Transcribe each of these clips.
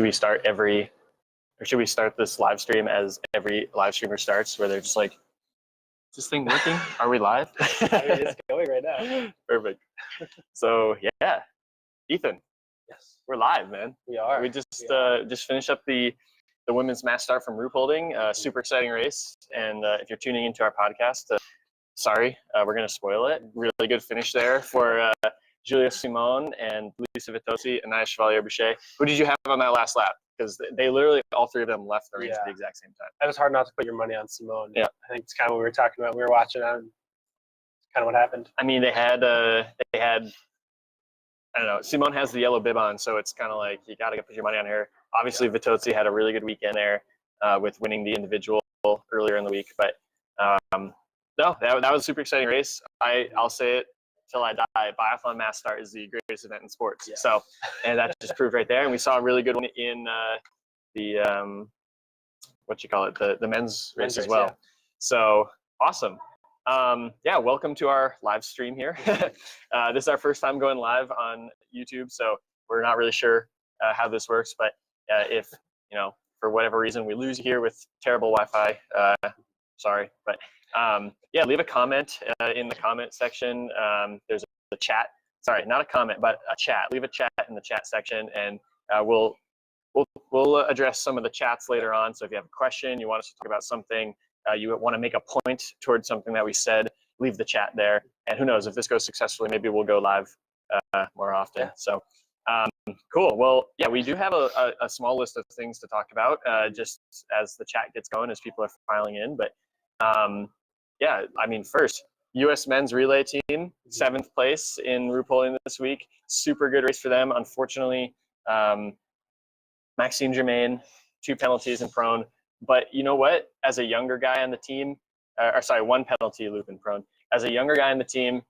should we start this live stream as every live streamer starts, where they're just like, is this thing working? Are we live? It's going right now. Perfect. So yeah, Ethan. Yes. We're live, man. We are. We just finished up the women's mass start from Ruhpolding. Super exciting race. And if you're tuning into our podcast, sorry, we're going to spoil it. Really good finish there for Julia Simon and Lisa Vitozzi and Naya Chevalier-Boucher. Who did you have on that last lap? Because they literally, all three of them left the race at the exact same time. It was hard not to put your money on Simone. Yeah. I think it's kind of what we were talking about. We were watching on kind of what happened. I mean, they had, I don't know, Simone has the yellow bib on, so it's kind of like you got to put your money on her. Obviously, Vitozzi had a really good weekend there with winning the individual earlier in the week. But no, that was a super exciting race. I'll say it till I die. Biathlon mass start is the greatest event in sports. Yeah. So, and that just proved right there. And we saw a really good one in the the men's race as well. Yeah. So awesome. Yeah, welcome to our live stream here. This is our first time going live on YouTube, so we're not really sure how this works. But if for whatever reason we lose you here with terrible Wi-Fi, sorry. But yeah, leave a comment in the comment section. There's a chat. Sorry, not a comment, but a chat. Leave a chat in the chat section, and we'll address some of the chats later on. So if you have a question, you want us to talk about something, you want to make a point towards something that we said, leave the chat there. And who knows, if this goes successfully, maybe we'll go live more often. Yeah. So cool. Well, yeah, we do have a small list of things to talk about just as the chat gets going, as people are filing in. But yeah, I mean, first, U.S. men's relay team, 7th place in Ruhpolding this week. Super good race for them. Unfortunately, Maxime Germain, 2 penalties and prone. But you know what? As a younger guy on the team, or sorry, 1 penalty, loop and prone. As a younger guy on the team,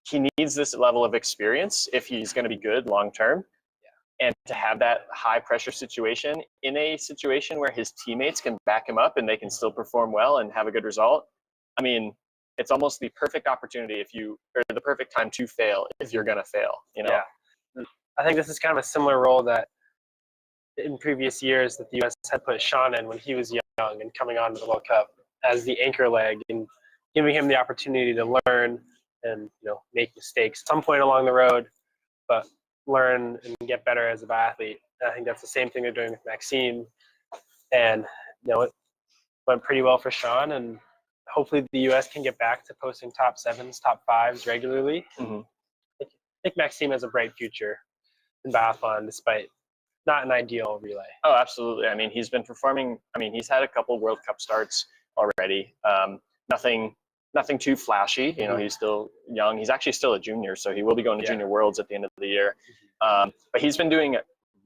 he needs this level of experience if he's going to be good long term. Yeah. And to have that high pressure situation in a situation where his teammates can back him up and they can still perform well and have a good result. I mean, it's almost the perfect opportunity or the perfect time to fail if you're going to fail. Yeah. I think this is kind of a similar role that in previous years that the U.S. had put Sean in when he was young and coming on to the World Cup as the anchor leg and giving him the opportunity to learn and make mistakes at some point along the road, but learn and get better as a biathlete. I think that's the same thing they're doing with Maxime, and it went pretty well for Sean, and hopefully the U.S. can get back to posting top 7s, top 5s regularly. Mm-hmm. I think Maxime has a bright future in biathlon despite not an ideal relay. Oh, absolutely. I mean, he's been performing. I mean, he's had a couple World Cup starts already. Nothing too flashy. He's still young. He's actually still a junior, so he will be going to Junior Worlds at the end of the year. But he's been doing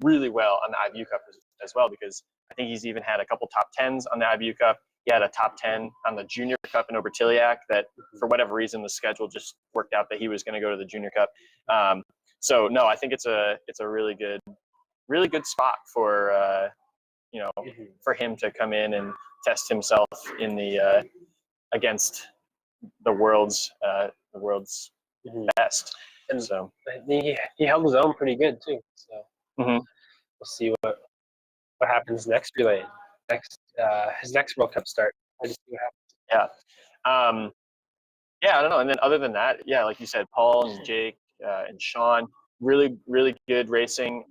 really well on the IBU Cup as well, because I think he's even had a couple top 10s on the IBU Cup. He had a top 10 on the Junior Cup in Obertiliac that, for whatever reason, the schedule just worked out that he was going to go to the Junior Cup. So no, I think it's a really good spot for for him to come in and test himself in the against the world's best. And so he held his own pretty good too. So we'll see what happens next relay, his next World Cup start. I just see what happens. Yeah. Yeah, I don't know. And then other than that, yeah, like you said, Paul and Jake and Sean, really, really good racing.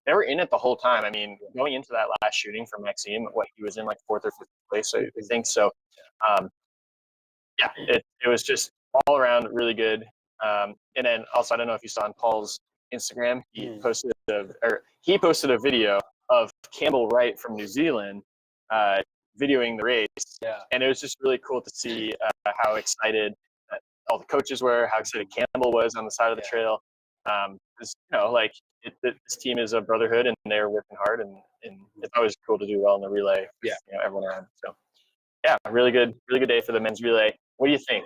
They were in it the whole time. I mean, going into that last shooting for Maxime, he was in like 4th or 5th place, I think. So, yeah, it was just all around really good. And then also, I don't know if you saw on Paul's Instagram, he posted a video of Campbell Wright from New Zealand videoing the race. Yeah. And it was just really cool to see how excited all the coaches were, how excited Campbell was on the side of the trail. Because this team is a brotherhood, and they're working hard, and it's always cool to do well in the relay. With, everyone around. So yeah, really good day for the men's relay. What do you think?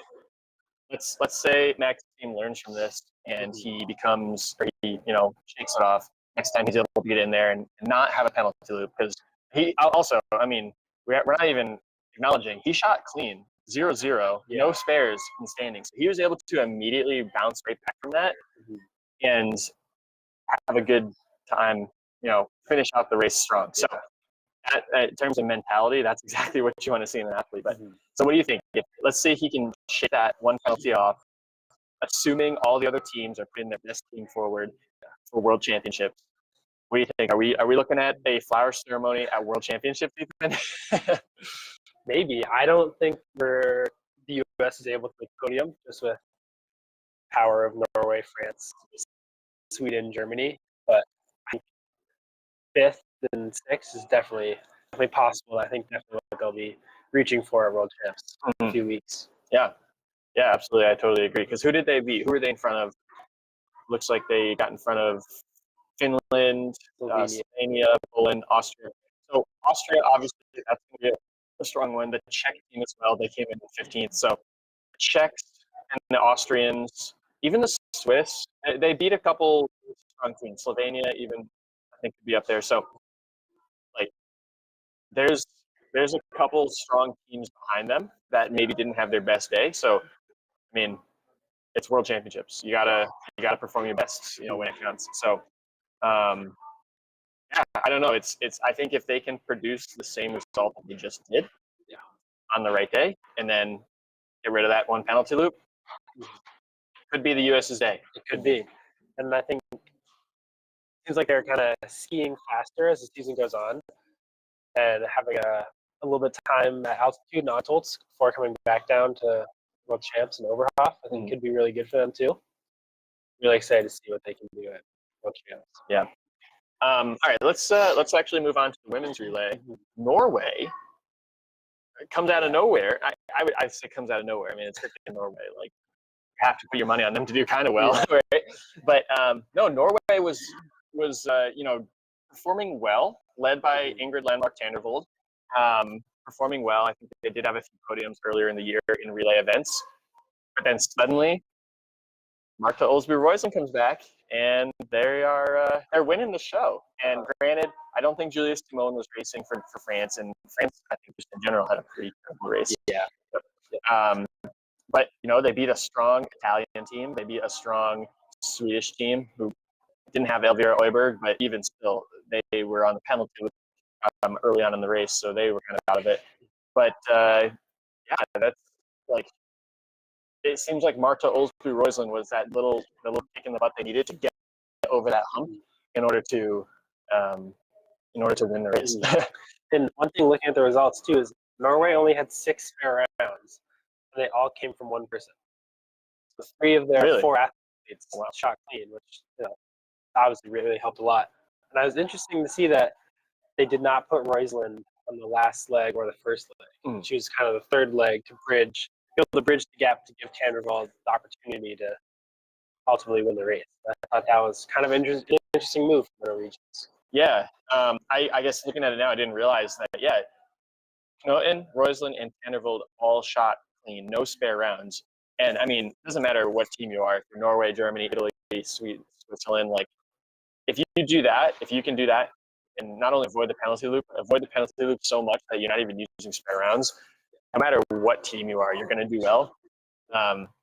Let's say Maxime learns from this and he shakes it off. Next time he's able to get in there and not have a penalty loop, because he also, I mean, we're not even acknowledging he shot clean. 0-0, no spares in standings. So he was able to immediately bounce right back from that and have a good time finish out the race strong. So in terms of mentality, that's exactly what you want to see in an athlete. But so what do you think? Let's say he can shake that one penalty off, assuming all the other teams are putting their best team forward for World Championships. What do you think? Are we looking at a flower ceremony at World Championships, Ethan? Maybe. I don't think the U.S. is able to make podium just with power of Norway, France, Sweden, Germany. But I think fifth and sixth is definitely possible. I think definitely what they'll be reaching for at World Champs in a few weeks. Yeah, absolutely. I totally agree. Because who did they beat? Who were they in front of? Looks like they got in front of Finland, Slovenia, Poland, Austria. So Austria, obviously, that's going to be a strong one. The Czech team as well, they came in 15th. So the Czechs and the Austrians, even the Swiss, they beat a couple strong teams. Slovenia even, I think, could be up there. So, like, there's a couple strong teams behind them that maybe didn't have their best day. So, I mean, it's World Championships. You gotta perform your best, when it counts. So, yeah, I don't know. It's. I think if they can produce the same result that they just did, on the right day, and then get rid of that one penalty loop, could be the U.S.'s day. It could be, and I think it seems like they're kind of skiing faster as the season goes on, and having a little bit of time at altitude and Antolz before coming back down to World Champs and Overhoff. I think could be really good for them too. Really excited to see what they can do at World Champs. Yeah. All right, let's actually move on to the women's relay. Norway comes out of nowhere. I'd say comes out of nowhere. I mean, it's freaking Norway. Like, you have to put your money on them to do kind of well, right? But no, Norway was performing well, led by Ingrid Landmark Tandervold. Performing well. I think they did have a few podiums earlier in the year in relay events, but then suddenly Marta Olsby-Roysland comes back, and they're winning the show. And granted, I don't think Julia Simone was racing for France, and France, I think, just in general, had a pretty terrible race. Yeah. But they beat a strong Italian team. They beat a strong Swedish team who didn't have Elvira Oiberg, but even still, they were on the penalty early on in the race, so they were kind of out of it. But that's like. It seems like Marta Olsby-Roysland was that little kick in the butt they needed to get over that hump in order to win the race. And one thing looking at the results too is Norway only had 6 spare rounds, and they all came from one person. So 3 of their 4 athletes shot clean, which obviously really helped a lot. And it was interesting to see that they did not put Roysland on the last leg or the first leg. She was kind of the third leg to be able to bridge the gap to give Tandervold the opportunity to ultimately win the race. I thought that was kind of an interesting move for the Norwegians. Yeah, I guess looking at it now, I didn't realize that. Yeah, Knoten, Roysland, and Tandervold all shot clean, no spare rounds. And I mean, it doesn't matter what team you are, if you're Norway, Germany, Italy, Sweden, Switzerland, like if you can do that, and not only avoid the penalty loop so much that you're not even using spare rounds, no matter what team you are, you're going to do well.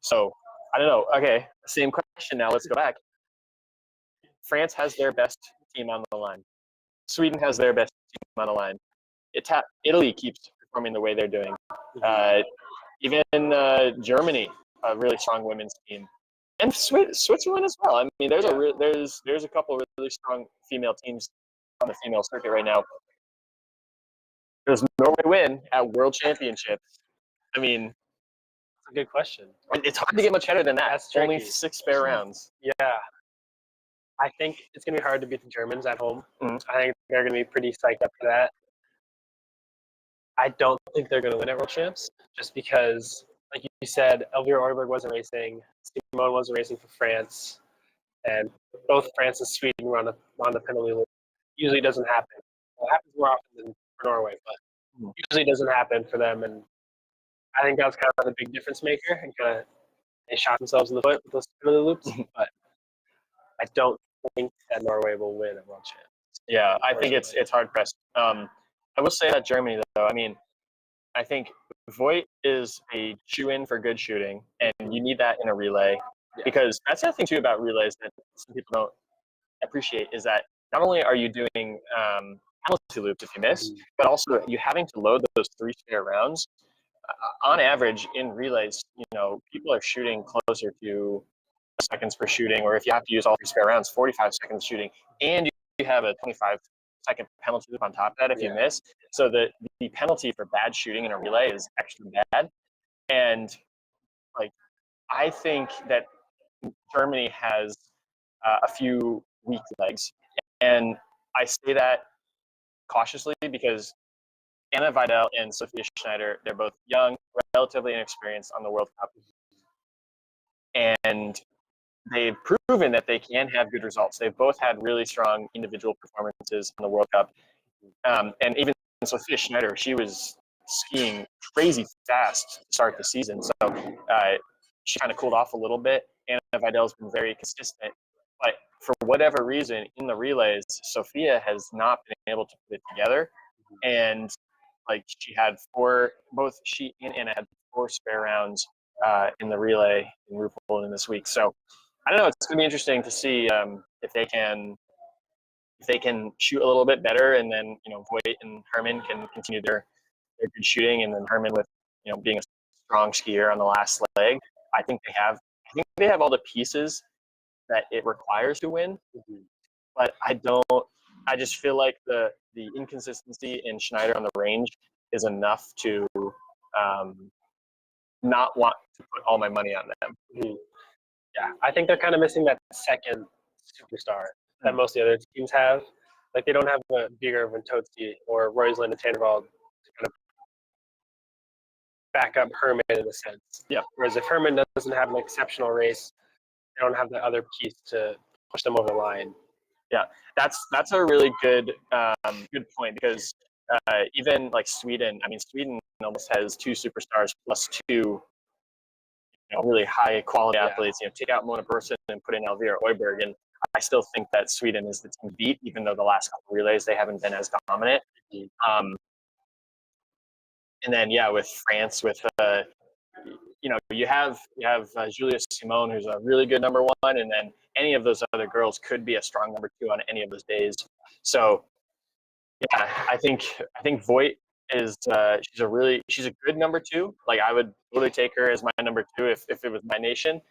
So I don't know. Okay, same question now. Let's go back. France has their best team on the line. Sweden has their best team on the line. Italy keeps performing the way they're doing. Even Germany, a really strong women's team, and Switzerland as well. I mean, there's a couple of really strong female teams on the female circuit right now. Does Norway win at World Championships? I mean, that's a good question. It's hard to get much better than that. That's only 6 spare rounds. Yeah. I think it's going to be hard to beat the Germans at home. I think they're going to be pretty psyched up for that. I don't think they're going to win at World Champs just because, like you said, Elvira Oiberg wasn't racing. Simone wasn't racing for France. And both France and Sweden were on the penalty loop. Usually doesn't happen. It happens more often than for Norway, but usually doesn't happen for them. And I think that was kind of the big difference maker. And kind of they shot themselves in the foot with those penalty loops. But I don't think that Norway will win at World Champs. Yeah, I think it's hard pressed. I will say that Germany, though, I mean, I think Voigt is a shoe-in for good shooting, and you need that in a relay because that's the other thing too about relays that some people don't appreciate is that not only are you doing penalty loops if you miss, but also you having to load those 3 spare rounds. On average, in relays, people are shooting closer to seconds per shooting, or if you have to use all 3 spare rounds, 45 seconds shooting, and you have a 25-second penalty loop on top of that if you miss. So the penalty for bad shooting in a relay is extra bad. And like, I think that Germany has a few weak legs, and I say that cautiously because Anna Vidal and Sophia Schneider, they're both young, relatively inexperienced on the World Cup, and they've proven that they can have good results. They've both had really strong individual performances in the World Cup. And even Sophia Schneider, she was skiing crazy fast to start the season. So she kind of cooled off a little bit. Anna Vidal's been very consistent. But for whatever reason, in the relays, Sophia has not been able to put it together. And she had both she and Anna had 4 spare rounds in the relay in Ruhpolding this week. So I don't know. It's going to be interesting to see if they can shoot a little bit better, and then Voigt and Herman can continue their good shooting, and then Herman with being a strong skier on the last leg. I think they have all the pieces that it requires to win. But I just feel like the inconsistency in Schneider on the range is enough to not want to put all my money on them. Yeah, I think they're kind of missing that second superstar that most of the other teams have. Like, they don't have a bigger Ventotsi or Roysland and Tannervald to kind of back up Herman in a sense. Yeah. Whereas if Herman doesn't have an exceptional race, they don't have the other piece to push them over the line. Yeah, that's a really good point, because even like Sweden, Sweden almost has 2 superstars plus 2 really high quality athletes. Take out Mona Persson and put in Elvira Oiberg, and I still think that Sweden is the team to beat, even though the last couple of relays they haven't been as dominant. And then with France, with you have Julia Simone, who's a really good number 1, and then any of those other girls could be a strong number 2 on any of those days. So I think Voigt is she's a good number 2. Like, I would totally take her as my number 2 if it was my nation,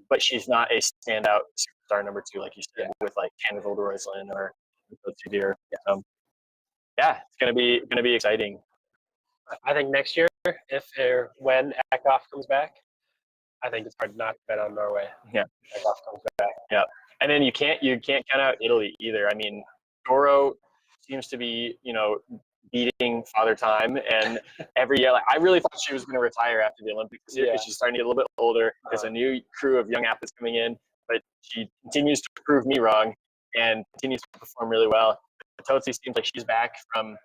but she's not a standout superstar number 2 like you said with like Tannervald, Roysland, or Deer. It's gonna be exciting. I think next year, if or when Eckhoff comes back, I think it's hard not to bet on Norway. Yeah, Eckhoff comes back. Yeah, and then you can't count out Italy either. Doro seems to be beating Father Time, and every year, I really thought she was going to retire after the Olympics because she's starting to get a little bit older. There's a new crew of young athletes coming in, but she continues to prove me wrong and continues to perform really well. Totsi seems like she's back from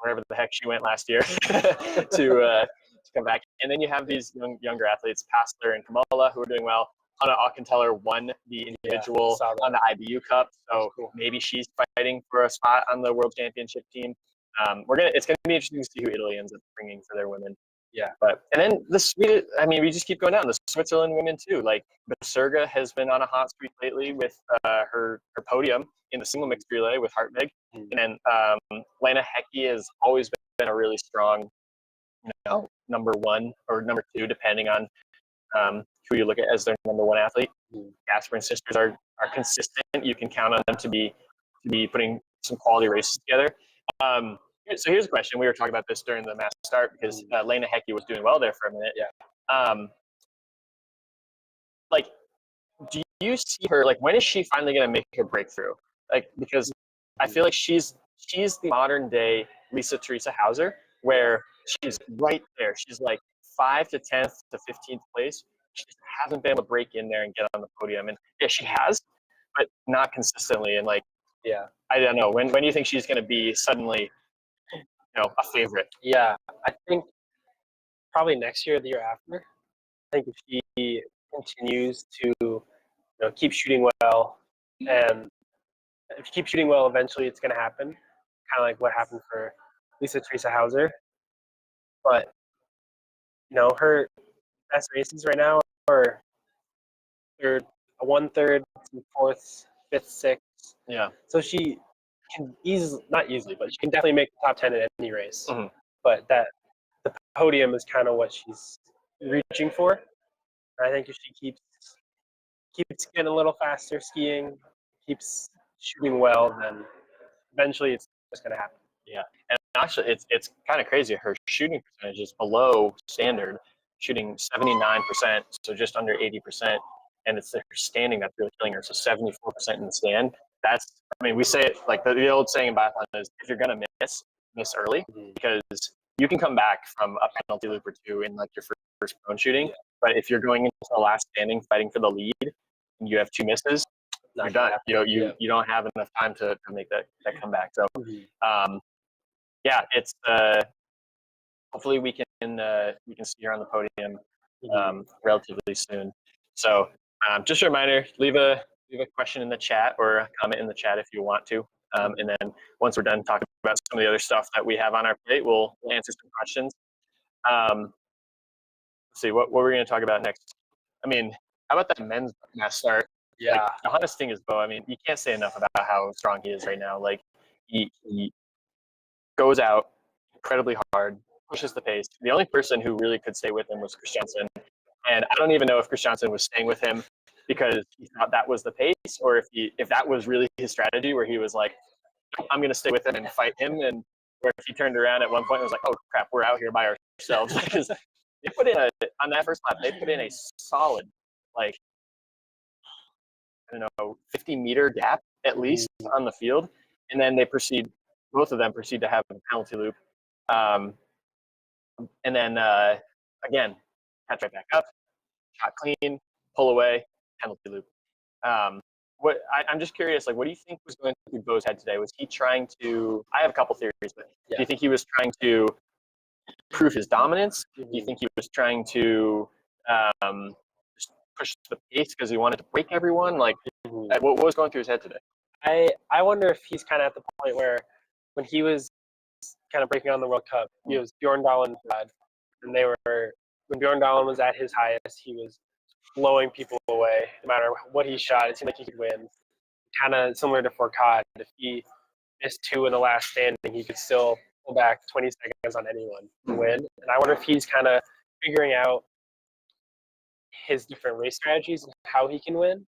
wherever the heck she went last year to come back. And then you have these younger athletes, Passler and Kamala, who are doing well. Hannah Auchenteller won the individual on the IBU Cup, so maybe she's fighting for a spot on the World Championship team. It's gonna be interesting to see who Italy ends up bringing for their women. Yeah, and then the Sweden. We just keep going down. The Switzerland women too. Like, Basurga has been on a hot streak lately with her podium in the single mixed relay with Hartwig, and then Lena Hecky has always been a really strong, number 1 or number 2, depending on who you look at as their number 1 athlete. Gasper and sisters are consistent. You can count on them to be putting some quality races together. So here's a question. We were talking about this during the mass start because Lena Hecky was doing well there for a minute. Do you see her, when is she finally going to make her breakthrough? Because I feel like she's the modern day Lisa Teresa Hauser, where she's right there. She's like 5 to 10th to 15th place. She just hasn't been able to break in there and get on the podium. And she has, but not consistently. And I don't know. When do you think she's going to be suddenly, a favorite? Yeah, I think probably next year or the year after. I think if she continues to keep shooting well, and if you keep shooting well, eventually it's going to happen. Kind of like what happened for Lisa Teresa Hauser. But her best races right now are third, 1/3, 4th, 5th, 6th. Yeah. So she can not easily, but she can definitely make the top 10 in any race. Mhm. But that the podium is kind of what she's reaching for. And I think if she keeps getting a little faster skiing, keeps shooting well, then eventually it's just going to happen. Yeah, and actually, it's kind of crazy. Her shooting percentage is below standard, shooting 79%, so just under 80%, and it's her standing that's really killing her. So 74% in the stand. That's, I mean, we say it like the old saying in biathlon is, if you're gonna miss early, because you can come back from a penalty loop or two in like your first prone shooting, but if you're going into the last standing fighting for the lead and you have two misses, you're done. You don't have enough time to make that comeback. So. Yeah, it's hopefully we can see her on the podium relatively soon. So just a reminder, leave a question in the chat or a comment in the chat if you want to. And then once we're done talking about some of the other stuff that we have on our plate, we'll answer some questions. Let's see, what we're going to talk about next. I mean, how about that men's mass start? Yeah. Like, Johannes Tingesbo, I mean, you can't say enough about how strong he is right now. Like, he goes out incredibly hard, pushes the pace. The only person who really could stay with him was Christiansen. And I don't even know if Christiansen was staying with him because he thought that was the pace, or if that was really his strategy, where he was like, I'm going to stay with him and fight him. And or if he turned around at one point and was like, oh, crap, we're out here by ourselves. Because they put in on that first lap, they put in a solid, like, I don't know, 50-meter gap at least on the field. And then both of them proceed to have a penalty loop. And then again, catch right back up, shot clean, pull away, penalty loop. I'm just curious, like, what do you think was going through Bo's head today? Was he trying to? I have a couple theories, but do you think he was trying to prove his dominance? Do you think he was trying to just push the pace because he wanted to break everyone? Like, what was going through his head today? I wonder if he's kind of at the point where when he was kind of breaking on the World Cup, he was Bjorn Dahlen bad, and when Bjorn Dahlen was at his highest, he was blowing people away. No matter what he shot, it seemed like he could win. Kind of similar to Fourcade. If he missed two in the last standing, he could still pull back 20 seconds on anyone to win. And I wonder if he's kind of figuring out his different race strategies and how he can win.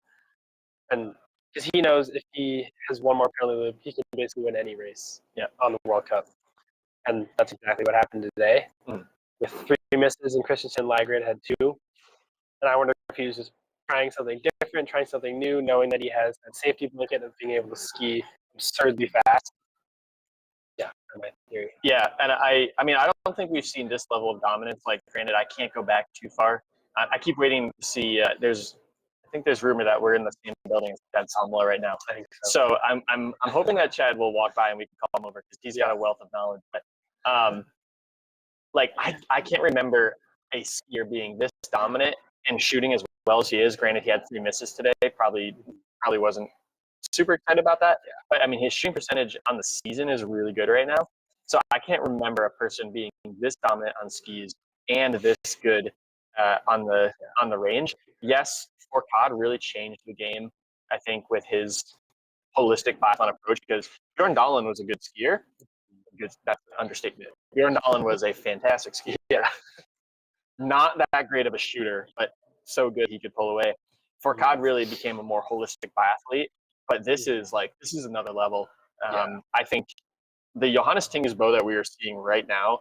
And because he knows if he has one more penalty loop, he can basically win any race on the World Cup. And that's exactly what happened today. With 3 misses, and Christensen Lagergren had 2. And I wonder if he was just trying something different, trying something new, knowing that he has that safety blanket of being able to ski absurdly fast. Yeah, my theory. Yeah, and I mean, I don't think we've seen this level of dominance. Like, granted, I can't go back too far. I keep waiting to see. I think there's rumor that we're in the same building as Chad Salmola right now. I think so. So I'm hoping that Chad will walk by and we can call him over because he's got a wealth of knowledge. But like, I can't remember a skier being this dominant and shooting as well as he is. Granted, he had 3 misses today. Probably wasn't super excited about that. But I mean, his shooting percentage on the season is really good right now. So I can't remember a person being this dominant on skis and this good on the range. Yes, Fourcade really changed the game, I think, with his holistic biathlon approach, because Bjorn Dahlen was a good skier. That's an understatement. Bjorn Dahlen was a fantastic skier. Not that great of a shooter, but so good he could pull away. Fourcade really became a more holistic biathlete, but this is another level. I think the Johannes Tingesbo that we are seeing right now,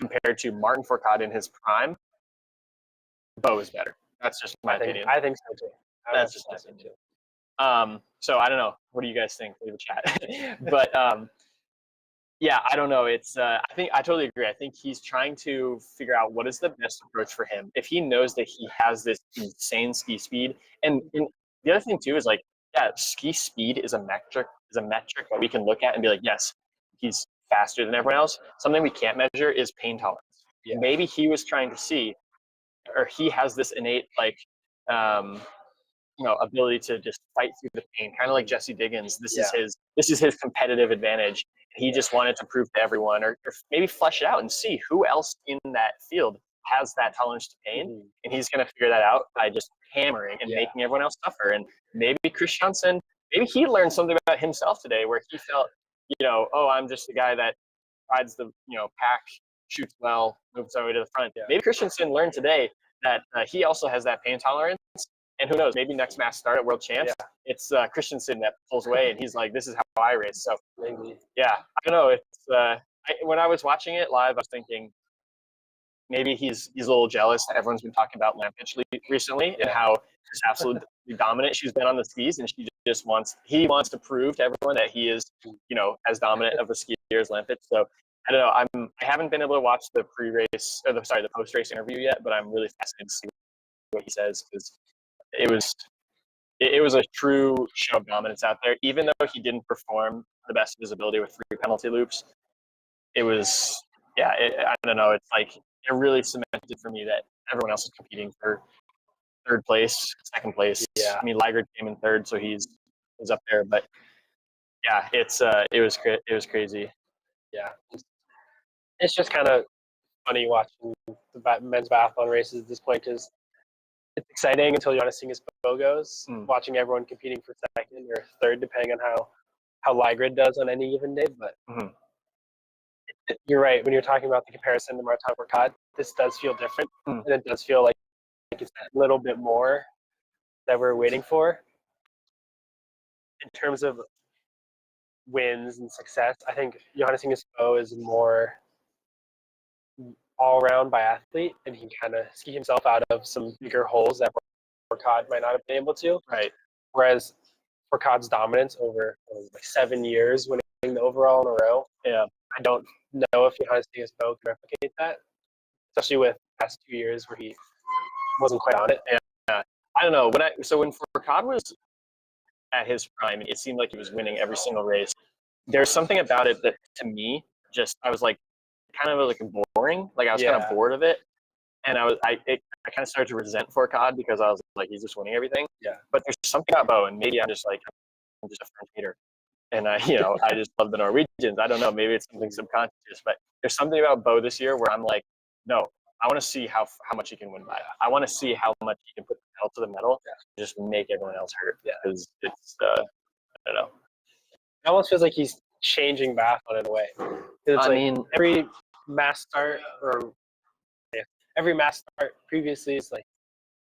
compared to Martin Fourcade in his prime, Bo is better. That's just my opinion. I think so too. That's just my opinion too. So I don't know. What do you guys think? Leave a chat. But yeah, I don't know. It's I think I totally agree. I think he's trying to figure out what is the best approach for him. If he knows that he has this insane ski speed, and the other thing too is, like, yeah, ski speed is a metric that we can look at and be like, yes, he's faster than everyone else. Something we can't measure is pain tolerance. Yeah. Maybe he was trying to see, or he has this innate, like, ability to just fight through the pain, kind of like Jesse Diggins. This is his competitive advantage. He just wanted to prove to everyone, or maybe flesh it out and see who else in that field has that tolerance to pain, and he's going to figure that out by just hammering and making everyone else suffer. And maybe Christiansen, maybe he learned something about himself today where he felt, oh, I'm just the guy that rides the, pack, shoots well, moves our way to the front. Yeah. Maybe Christensen learned today that he also has that pain tolerance. And who knows, maybe next mass start at World Champs, it's Christensen that pulls away and he's like, this is how I race. So Maybe. yeah, I don't know. It's when I was watching it live, I was thinking maybe he's a little jealous that everyone's been talking about Lampich recently and how just absolutely dominant she's been on the skis, and he wants to prove to everyone that he is, as dominant of a skier as Lampich. So I don't know. I haven't been able to watch the the post-race interview yet, but I'm really fascinated to see what he says, because it was a true show of dominance out there. Even though he didn't perform the best of his ability with 3 penalty loops, it was, I don't know. It's like it really cemented for me that everyone else is competing for third place, second place. Yeah. I mean, Liger came in third, so he's up there. But yeah, it was crazy. Yeah, it's just kind of funny watching the men's biathlon races at this point, because it's exciting until Jonas Bo goes. Watching everyone competing for second or third, depending on how Ligrid does on any given day. But you're right, when you're talking about the comparison to Martin Fourcade, this does feel different, and it does feel like it's a little bit more that we're waiting for. In terms of wins and success, I think Jonas Bo is more all-around biathlete, and he kind of ski himself out of some bigger holes that Fourcade might not have been able to. Right. Whereas Fourcade's dominance over like 7 years, winning the overall in a row, I don't know if Jonas Bo can replicate that, especially with the past 2 years where he wasn't quite on it. Yeah. I don't know. When Fourcade was at his prime, it seemed like he was winning every single race. There's something about it that, to me, I was like kind of like boring. Like I was kind of bored of it, and I kind of started to resent Fourcade because I was like, he's just winning everything. Yeah. But there's something about Bo, and maybe I'm just a French hater, and I just love the Norwegians. I don't know. Maybe it's something subconscious, but there's something about Bo this year where I'm like, no, I want to see how much he can win by. I want to see how much he can put the pedal to the metal, and just make everyone else hurt. Because it's I don't know. It almost feels like he's changing biathlon in a way. It's every mass start previously is like,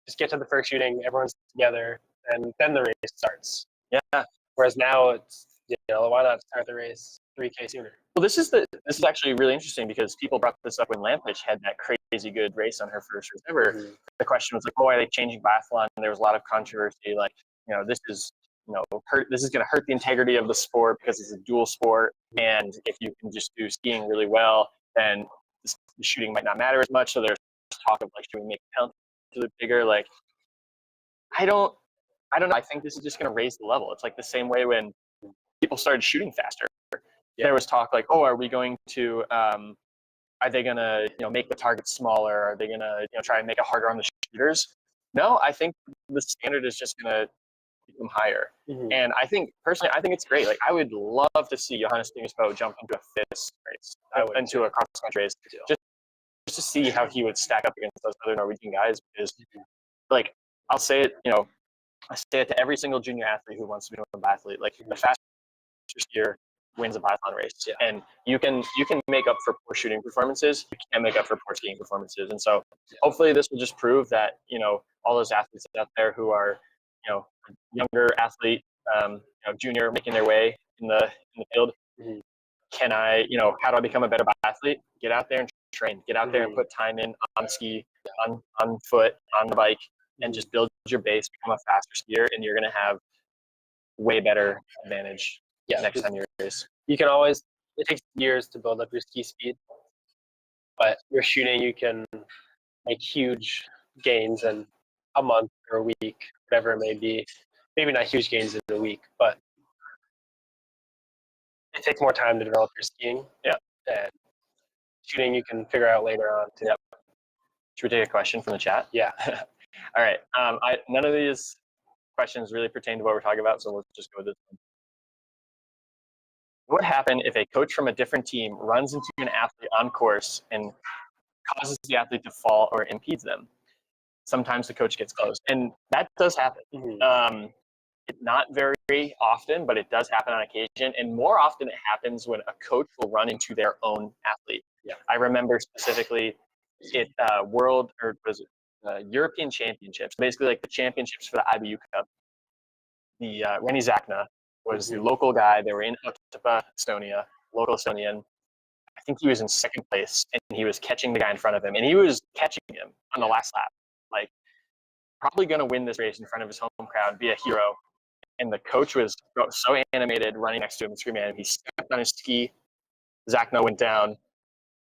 just get to the first shooting, everyone's together, and then the race starts. Yeah. Whereas now it's, why not start the race 3K sooner? Well, this is actually really interesting, because people brought this up when Lampich had that crazy good race on her first race ever. The question was like, oh, are they changing biathlon? And there was a lot of controversy, like, this is this is going to hurt the integrity of the sport because it's a dual sport, and if you can just do skiing really well, then the shooting might not matter as much. So there's talk of like, should we make the penalty a little bigger? Like, I don't know. I think this is just going to raise the level. It's like the same way when people started shooting faster. There was talk like, oh, are we going to are they going to make the target smaller? Are they going to try and make it harder on the shooters? No, I think the standard is just going to become higher. And I think personally, it's great. Like, I would love to see Johannes Bo jump into a FIS race, into a cross country race, just to see how he would stack up against those other Norwegian guys. Because, like, I'll say it, I say it to every single junior athlete who wants to be a biathlete. Like, the fastest skier wins a biathlon race, and you can make up for poor shooting performances. You can't make up for poor skiing performances. And so, hopefully, this will just prove that all those athletes out there who are younger athlete, junior, making their way in the field. Can I, how do I become a better biathlete? Get out there and train. Get out there and put time in on ski, on foot, on the bike, and just build your base. Become a faster skier, and you're going to have way better advantage next time you race. You can always. It takes years to build up your ski speed, but your shooting, you can make huge gains in a month or a week, whatever it may be. Maybe not huge gains in a week, but it takes more time to develop your skiing. And shooting, you can figure out later on too. Should we take a question from the chat? Yeah. All right. None of these questions really pertain to what we're talking about, so let's just go with this one. What would happen if a coach from a different team runs into an athlete on course and causes the athlete to fall or impedes them? Sometimes the coach gets close, and that does happen. not very often, but it does happen on occasion. And more often it happens when a coach will run into their own athlete. Yeah. I remember specifically it World or was it European Championships, basically like the championships for the IBU Cup. The Renny Zakna was the local guy. They were in Otapa, Estonia, local Estonian. I think he was in second place, and he was catching the guy in front of him, and he was catching him on the last lap. Like, probably going to win this race in front of his home crowd, be a hero. And the coach was so animated, running next to him and screaming at him. He stepped on his ski. Zakna went down,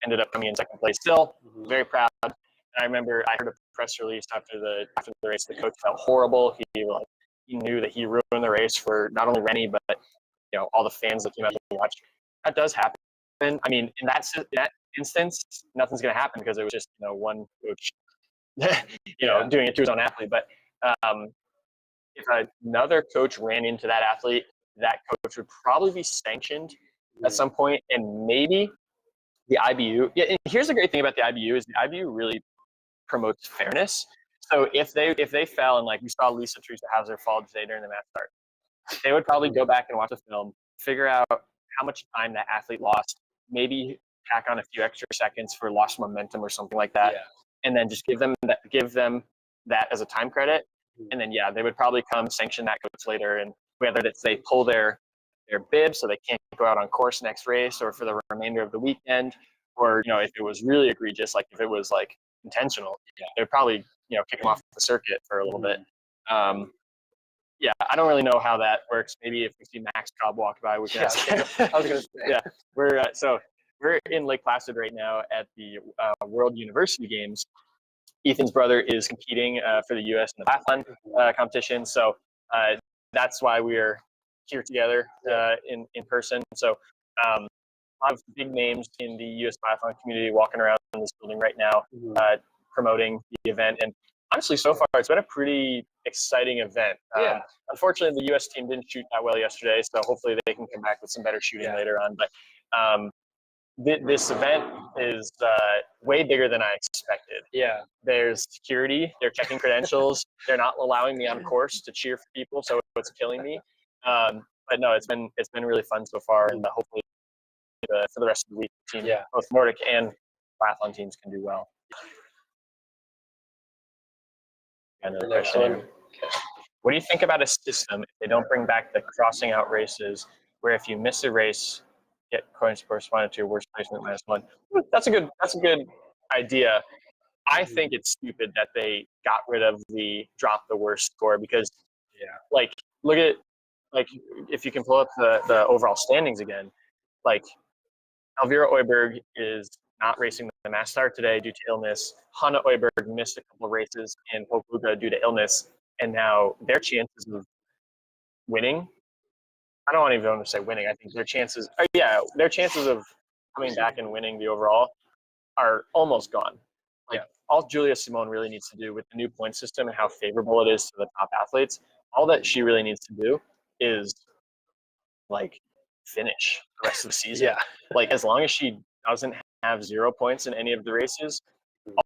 ended up coming in second place. Still very proud. And I remember I heard a press release after the race. The coach felt horrible. He knew that he ruined the race for not only Rennie, but all the fans that came out to watch. That does happen. I mean, in that instance, nothing's going to happen because it was just one coach, doing it to his own athlete. But if another coach ran into that athlete, that coach would probably be sanctioned at some point, and maybe the IBU. Yeah, and here's the great thing about the IBU is the IBU really promotes fairness. So if they fell, and like we saw Lisa Teresa Hauser fall today during the match start, they would probably go back and watch the film, figure out how much time that athlete lost, maybe tack on a few extra seconds for lost momentum or something like that, and then just give them that as a time credit. And then they would probably come sanction that coach later, and whether it's they pull their bib so they can't go out on course next race, or for the remainder of the weekend, or if it was really egregious, like if it was like intentional, they would probably kick them off the circuit for a little bit. I don't really know how that works. Maybe if we see Max Cobb walk by, we can ask him. I was gonna say. We're in Lake Placid right now at the World University Games. Ethan's brother is competing for the U.S. in the biathlon competition, so that's why we are here together in person. So a lot of big names in the U.S. biathlon community walking around in this building right now, promoting the event. And honestly, so far it's been a pretty exciting event. Unfortunately, the U.S. team didn't shoot that well yesterday, so hopefully they can come back with some better shooting later on. But this event is way bigger than I expected. There's security. They're checking credentials. They're not allowing me on course to cheer for people, so it's killing me. But no, it's been really fun so far, and hopefully for the rest of the week, both Nordic and biathlon teams can do well. Another question. What do you think about a system if they don't bring back the crossing out races, where if you miss a race, get points corresponding to your worst placement -1? That's a good idea. I think it's stupid that they got rid of the drop the worst score, because like look at if you can pull up the overall standings again, like Elvira Oiberg is not racing the mass start today due to illness. Hanna Oiberg missed a couple of races in Pokluga due to illness, and now their chances of winning, I don't even want to say winning, I think their chances of coming back and winning the overall are almost gone. All Julia Simone really needs to do with the new point system and how favorable it is to the top athletes, all that she really needs to do is finish the rest of the season. As long as she doesn't have 0 points in any of the races,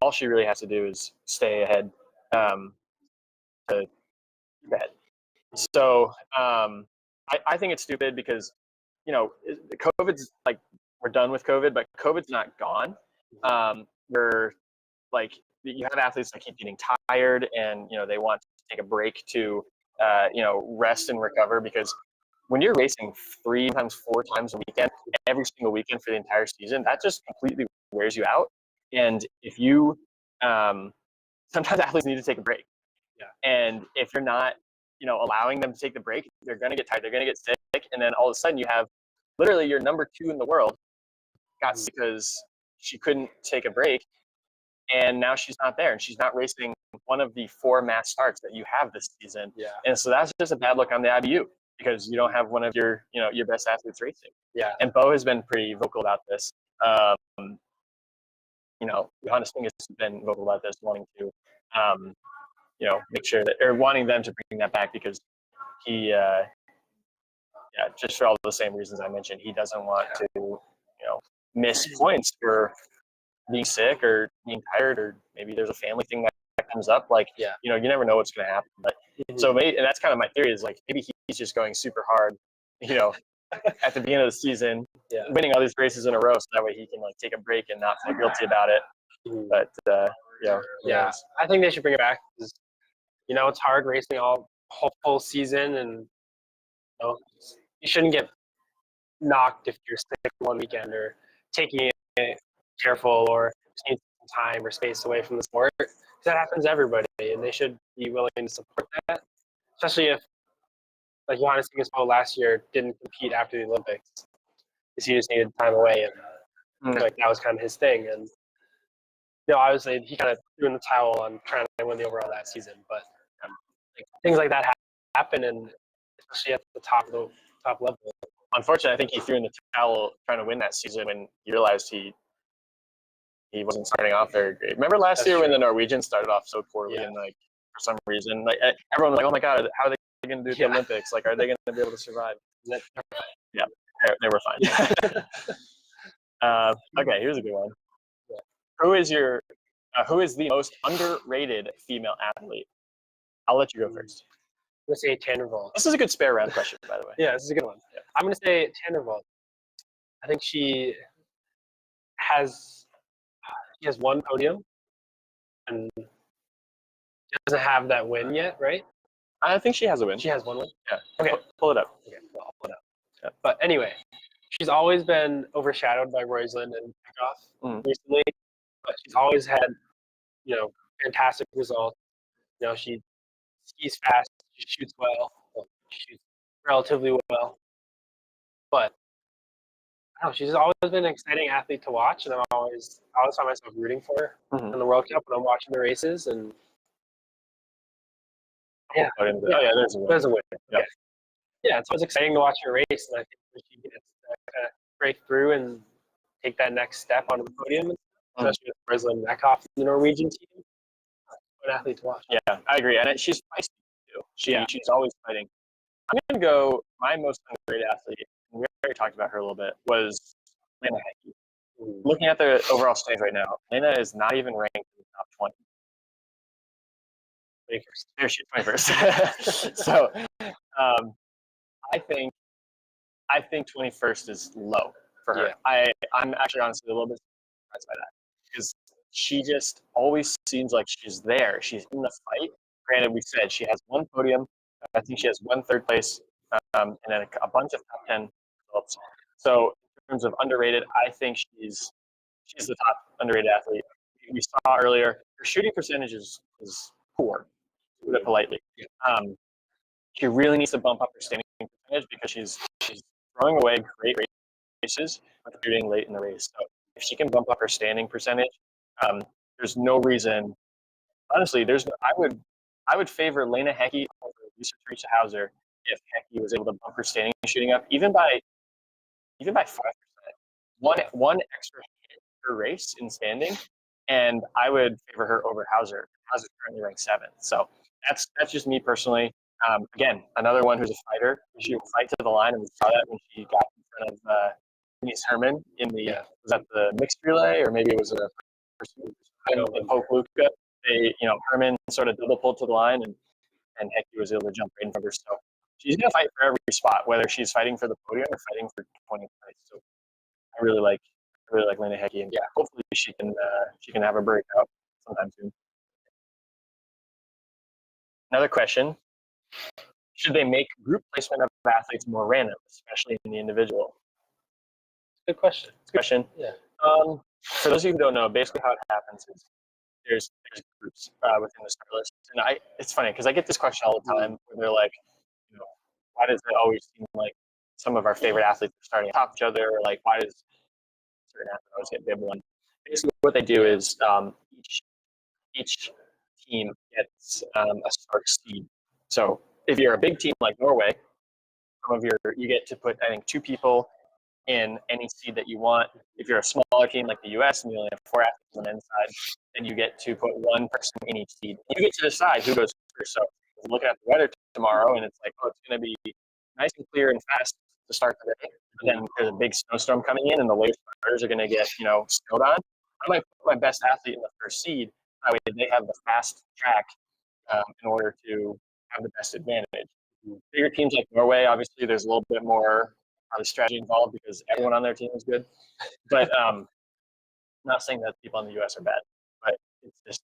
all she really has to do is stay ahead to keep ahead. So I think it's stupid because COVID's we're done with COVID, but COVID's not gone. You have athletes that keep getting tired, and they want to take a break to rest and recover, because when you're racing 3 times, 4 times a weekend, every single weekend for the entire season, that just completely wears you out. And if you sometimes athletes need to take a break, and if you're not allowing them to take the break, they're going to get tired, they're going to get sick, and then all of a sudden you have literally your number 2 in the world got sick because she couldn't take a break, and now she's not there, and she's not racing one of the 4 mass starts that you have this season. And so that's just a bad look on the IBU, because you don't have one of your your best athletes racing. And Bo has been pretty vocal about this. Johannes Fing has been vocal about this, wanting to make sure that, or wanting them to bring that back, because he just for all the same reasons I mentioned, he doesn't want to miss points for being sick or being tired, or maybe there's a family thing that comes up, like, Yeah. you never know what's going to happen. But so maybe, and that's kind of my theory is like maybe he's just going super hard, at the beginning of the season, winning all these races in a row, so that way he can like take a break and not feel guilty about it. But yeah, I think they should bring it back because it's hard racing all whole season, and you shouldn't get knocked if you're sick one weekend or taking it careful or just need some time or space away from the sport. That happens to everybody, and they should be willing to support that, especially if, like Johannes Vingegaard last year, didn't compete after the Olympics because he just needed time away, and like that was kind of his thing. And obviously he kind of threw in the towel on trying to win the overall that season, but things like that happen, and especially at the top level. Unfortunately, I think he threw in the towel trying to win that season when he realized he wasn't starting off very great. Remember last year when the Norwegians started off so poorly and like for some reason, like everyone was like, "Oh my God, how are they going to do at the Olympics? Like, are they going to be able to survive?" Yeah, they were fine. Okay, here's a good one. Who is the most underrated female athlete? I'll let you go first. I'm going to say Tannervold. This is a good spare round question, by the way. Yeah, this is a good one. Yeah. I'm going to say Tannervold. I think she has one podium and doesn't have that win yet, right? I think she has a win. She has one win? Yeah. Okay. Pull it up. Okay, well, I'll pull it up. Yeah. But anyway, she's always been overshadowed by Roysland and Pekoff recently, but she's always had, fantastic results. She skis fast, she shoots well, she shoots relatively well, but I don't know, she's always been an exciting athlete to watch, and I always find myself rooting for her in the World Cup when I'm watching the races. And there's a win. Okay. Yeah, it's always exciting to watch her race, and I think when she gets to kind of break through and take that next step onto the podium, especially with Roysland Pekoff, the Norwegian team, an athlete to watch. Yeah, I agree, and she's feisty too. She's always fighting. I'm gonna go. My most underrated athlete, and we already talked about her a little bit, was Lena Heckey. Looking at the overall stage right now, Lena is not even ranked in the top 20. 21st. There she is, 21st. So, I think 21st is low for her. Yeah. I'm actually honestly a little bit surprised by that because she just always seems like she's there. She's in the fight. Granted, we said she has one podium. I think she has one third place and then a bunch of top 10 results. So in terms of underrated, I think she's the top underrated athlete. We saw earlier her shooting percentage is poor, to put it politely. She really needs to bump up her standing percentage because she's throwing away great races with shooting late in the race. So if she can bump up her standing percentage, there's no reason. Honestly, I would favor Lena Heckey over Lisa Teresa Hauser if Heckey was able to bump her standing shooting up even by 5%. One extra hit per race in standing, and I would favor her over Hauser. Hauser's currently ranked 7th. So that's just me personally. Again, another one who's a fighter. She will fight to the line, and we saw that when she got in front of Denise Herman in the was that the mixed relay, or maybe it was a pursuit in Pope Luca. Herman sort of double pulled to the line, and Heckey was able to jump right in front of her. So she's gonna fight for every spot, whether she's fighting for the podium or fighting for 20th place. So I really like Lena Heckey, and hopefully she can have a breakout sometime soon. Another question. Should they make group placement of athletes more random, especially in the individual? Good question. Yeah. For those of you who don't know, basically how it happens is there's groups within the start list, and it's funny because I get this question all the time where they're like, why does it always seem like some of our favorite athletes are starting atop each other, or like why does certain athletes always get bib one? Basically, what they do is each team gets a start seed. So if you're a big team like Norway, you get to put, I think, 2 people in any seed that you want. If you're a smaller team like the U.S. and you only have 4 athletes on the men's side, then you get to put 1 person in each seed. You get to decide who goes first. So if you're looking at the weather tomorrow and it's like, it's going to be nice and clear and fast to start the day, but then there's a big snowstorm coming in and the late starters are going to get snowed on. I might put my best athlete in the first seed That way they have the fast track in order to have the best advantage. Bigger teams like Norway, obviously, there's a little bit more probably strategy involved because everyone on their team is good. But not saying that people in the U.S. are bad, but it's just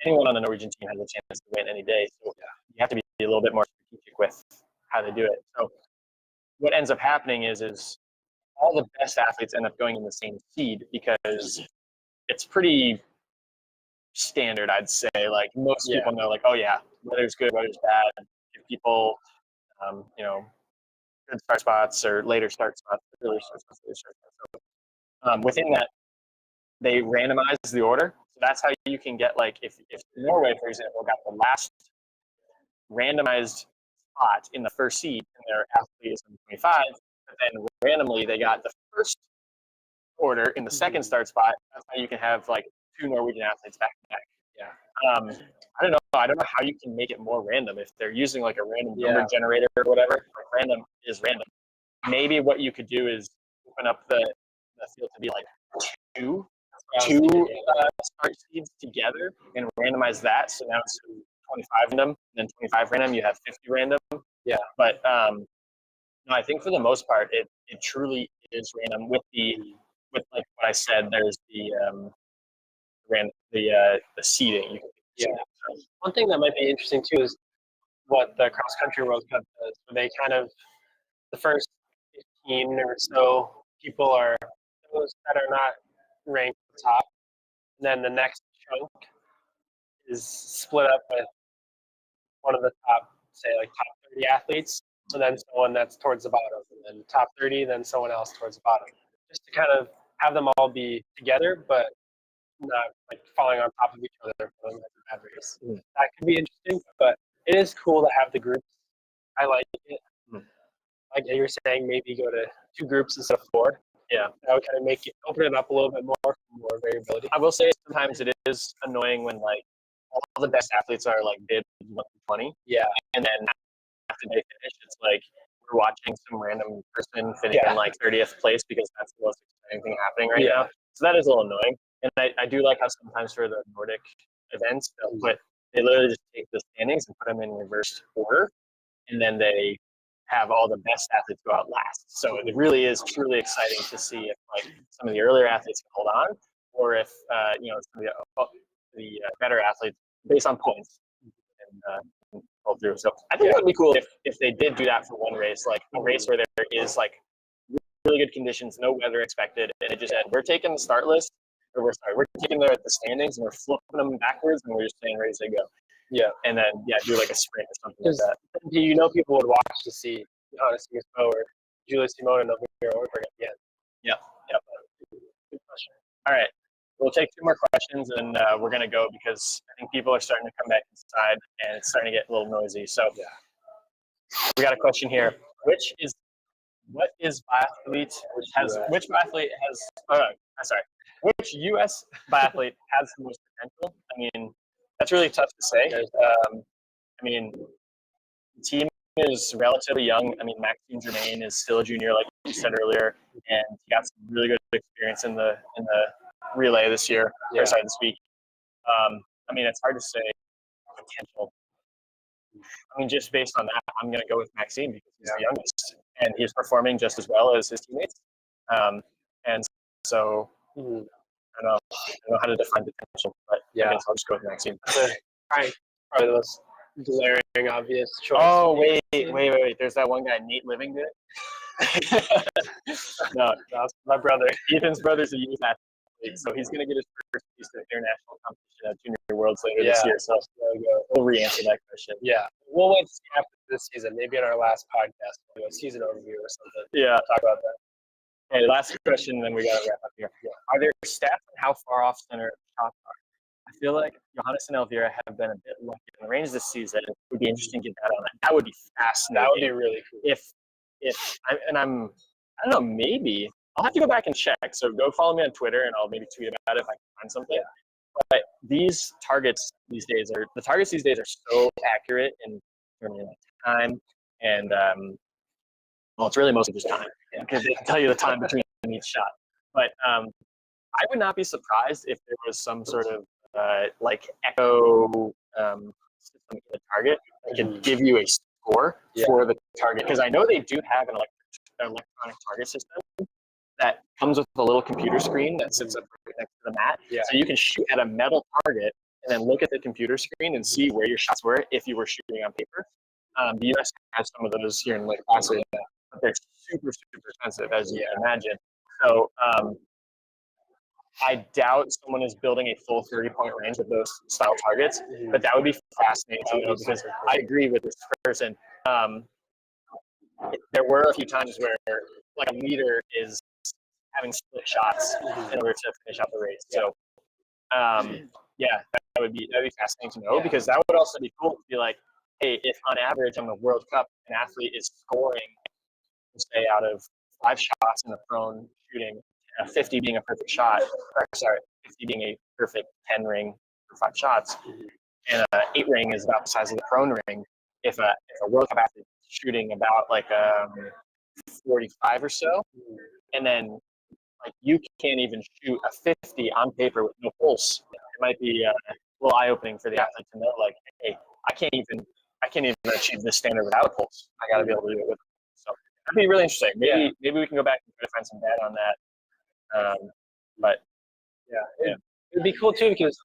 anyone on the Norwegian team has a chance to win any day. So you have to be a little bit more strategic with how they do it. So what ends up happening is all the best athletes end up going in the same seed because it's pretty standard, I'd say. Like most people know, like, oh yeah, weather's good, weather's bad. Give people, you know, good start spots or later start spots, early start spots, later start spots. So within that, they randomize the order. So that's how you can get like if Norway, for example, got the last randomized spot in the first seed and their athlete is 25, but then randomly they got the first order in the second start spot. That's how you can have like 2 Norwegian athletes back to back. Yeah. I don't know. I don't know how you can make it more random if they're using like a random number generator or whatever. Like random is random. Maybe what you could do is open up the field to be like two start seeds together and randomize that. So now it's 25 random, and then 25 random. You have 50 random. Yeah. But no, I think for the most part, it truly is random. With like what I said, there's the seeding. Yeah. One thing that might be interesting too is what the cross country World Cup does. Where they kind of the first 15 or so people are those that are not ranked at the top. And then the next chunk is split up with one of the top, say like top 30 athletes, and then someone that's towards the bottom, and then top 30, then someone else towards the bottom, just to kind of have them all be together, but not like falling on top of each other for like a bad race. That could be interesting, but it is cool to have the groups. I like it. Like you were saying, maybe go to 2 groups instead of 4. Yeah, that would kind of make it open it up a little bit more for more variability. I will say sometimes it is annoying when like all the best athletes are like bid 1 to 20. Yeah, and then after they finish, it's like we're watching some random person finish in like 30th place because that's the most exciting thing happening right now. So that is a little annoying. And I do like how sometimes for the Nordic events, they literally just take the standings and put them in reverse order, and then they have all the best athletes go out last. So it really is truly exciting to see if like some of the earlier athletes can hold on, or if some of the better athletes based on points and pull through. So I think it would be cool if they did do that for one race, like a race where there is like really good conditions, no weather expected, and it just said we're taking the start list, or we're taking the standings and we're flipping them backwards and we're just saying ready to go. Yeah, and then do like a sprint or something like that. Do you know people would watch to see Johannes or Julia Simone and Elvira Ortberg at the end? Yep. Good question. All right, we'll take 2 more questions and we're gonna go because I think people are starting to come back inside and it's starting to get a little noisy. So we got a question here. What biathlete which U.S. biathlete has the most potential? I mean, that's really tough to say. I mean, the team is relatively young. I mean, Maxime Germain is still a junior, like you said earlier, and he got some really good experience in the relay this year, or sorry, this week. I mean, it's hard to say potential. I mean, just based on that, I'm going to go with Maxime because he's the youngest, and he's performing just as well as his teammates. And so I don't know how to define potential, but I guess I'll just go with Maxime. Probably the most glaring obvious choice. Oh, wait. There's that one guy, Nate Livington. No, that's my brother. Ethan's brother's a youth athlete, so he's going to get his first piece of international competition at Junior Worlds later this year. So we'll re-answer that question. Yeah, we'll wait to see after this season. Maybe in our last podcast, we'll do a season overview or something. Yeah, talk about that. Okay, last question, then we got to wrap up here. Are there stats on how far off center shots are? I feel like Johannes and Elvira have been a bit lucky in the range this season. It would be interesting to get that on. That would be fascinating. That would be really cool. I don't know, maybe I'll have to go back and check. So go follow me on Twitter, and I'll maybe tweet about it if I can find something. But the targets these days are so accurate in terms of time, and well, it's really mostly just time because they can tell you the time between each shot. But I would not be surprised if there was some sort of like echo system in the target that can give you a score for the target. Because I know they do have an electronic target system that comes with a little computer screen that sits up right next to the mat. So you can shoot at a metal target and then look at the computer screen and see where your shots were if you were shooting on paper. The US has some of those here in Lake Placid, but they're super, super expensive, as you can imagine. So I doubt someone is building a full 30-point range of those style targets, but that would be fascinating to know because I agree with this person. There were a few times where like a leader is having split shots in order to finish out the race. So yeah, that would be fascinating to know because that would also be cool to be like, hey, if on average on the World Cup an athlete is scoring, say out of 5 shots in a prone shooting, 50 being a perfect shot, or sorry, 50 being a perfect 10 ring for 5 shots, and an 8 ring is about the size of the prone ring. If a World Cup athlete is shooting about like 45 or so, and then like you can't even shoot a 50 on paper with no pulse, it might be a little eye-opening for the athlete to know, like, hey, I can't even achieve this standard without a pulse. I got to be able to do it with. So that'd be really interesting. Maybe we can go back and try to find some data on that. But it'd be cool too because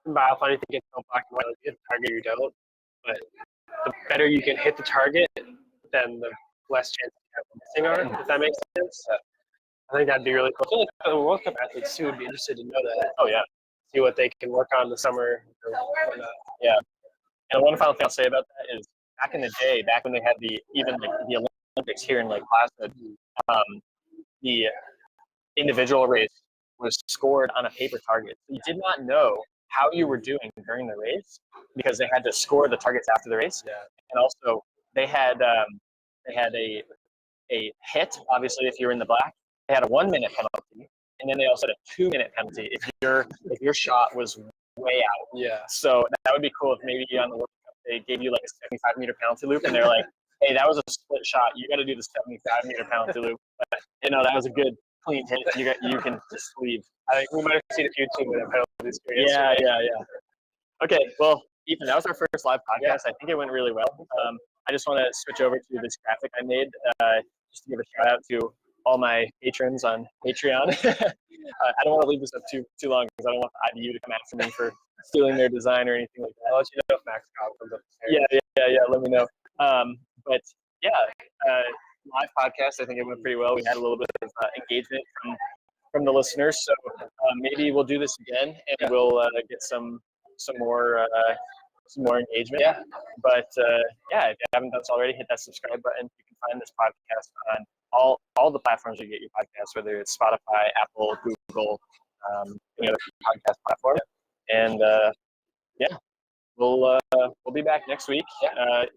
biathlon, you think it's so black and white, like you hit the target, you don't. But the better you can hit the target, then the less chance you have of missing on it, if that makes sense. I think that'd be really cool. I feel like the World Cup athletes too would be interested to know that. Oh yeah, see what they can work on in the summer or whatnot. Yeah, and one final thing I'll say about that is back in the day, back when they had the Olympics here in Lake Placid, the individual race was scored on a paper target. So you did not know how you were doing during the race because they had to score the targets after the race. And also they had a hit, obviously, if you were in the black. They had a 1-minute penalty, and then they also had a 2-minute penalty if your shot was way out. Yeah. So that would be cool if maybe on the World Cup they gave you like a 75-meter penalty loop, and they're like, hey, that was a split shot. You got to do the 75-meter penalty loop. But, that was a good clean hit. You can just leave. I think we might have seen a few 2-minute penalties. Yeah. Okay, well, Ethan, that was our first live podcast. I think it went really well. I just want to switch over to this graphic I made just to give a shout out to all my patrons on Patreon. I don't want to leave this up too long because I don't want the IBU to come after me for stealing their design or anything like that. I'll let you know if Max comes up. Yeah. Let me know. But yeah, live podcast. I think it went pretty well. We had a little bit of engagement from the listeners, so maybe we'll do this again and we'll get some more engagement. Yeah. But if you haven't done so already, hit that subscribe button. You can find this podcast on all the platforms you get your podcast, whether it's Spotify, Apple, Google, any other podcast platform. And we'll be back next week.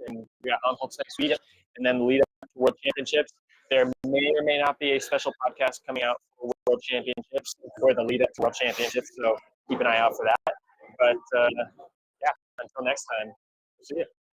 And we got Ruhpolding next week, and then the lead up to World Championships. There may or may not be a special podcast coming out for World Championships or the lead up to World Championships. So keep an eye out for that. But until next time, see you.